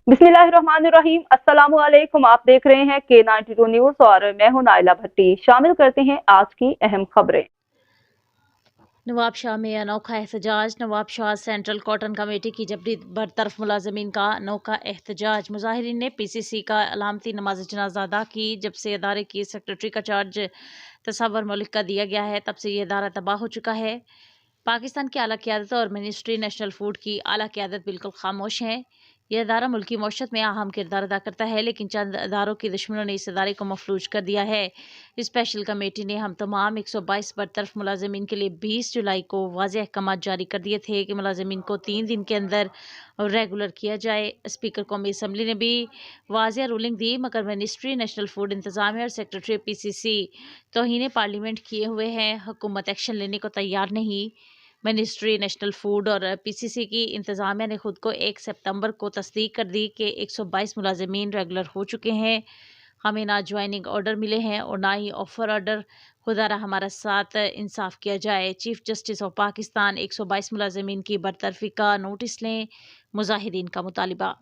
बिस्मिल्लाहिर्रहमानिर्रहीम। अस्सलामु अलैकुम। आप देख रहे हैं K92 न्यूज और मैं हूं नाइला भट्टी। शामिल करते हैं आज की अहम खबरें। नवाब शाह में अनोखा एहतजाज। Nawab Shah central cotton committee की जबरी बरतरफ मुलाजमीन का अनोखा एहतजाज। मुजाहिरीन ने PCC का अलामती नमाज जनाजा अदा की। जब से इदारे की सेक्रेटरी का चार्ज तसव्वुर मुल्क का दिया गया है तब से ये इदारा तबाह हो चुका है। पाकिस्तान की आला क़यादत और मिनिस्ट्री नेशनल फूड की आला क़यादत बिल्कुल खामोश हैं। यह इदारा मुल्की मौशत में अहम किरदार अदा करता है, लेकिन चंद इदारों के दुश्मनों ने इस इदारे को मफलूज कर दिया है। स्पेशल कमेटी ने हम तमाम 122 बरतरफ मुलाजमीन के लिए 20 जुलाई को वाज़ेह अहकाम जारी कर दिए थे कि मुलाजमीन को 3 दिन के अंदर रेगुलर किया जाए। स्पीकर कौमी असम्बली ने भी वाज़ेह रूलिंग दी, मगर मिनिस्ट्री नेशनल फूड इंतजामिया और सेक्रेटरी PCC तौहीन पार्लियामेंट किए हुए हैं। हुकूमत एक्शन लेने को तैयार नहीं। मिनिस्ट्री नेशनल फूड और PCC की इंतज़ामिया ने खुद को 1 सितंबर को तस्दीक कर दी कि 122 मुलाजमीन रेगुलर हो चुके हैं। हमें ना ज्वाइनिंग ऑर्डर मिले हैं और ना ही ऑफर ऑर्डर। खुदारा हमारा साथ इंसाफ किया जाए। चीफ जस्टिस ऑफ पाकिस्तान 122 मुलाजमीन की बरतरफी का नोटिस लें। मुजाहिरीन का मुतालिबा।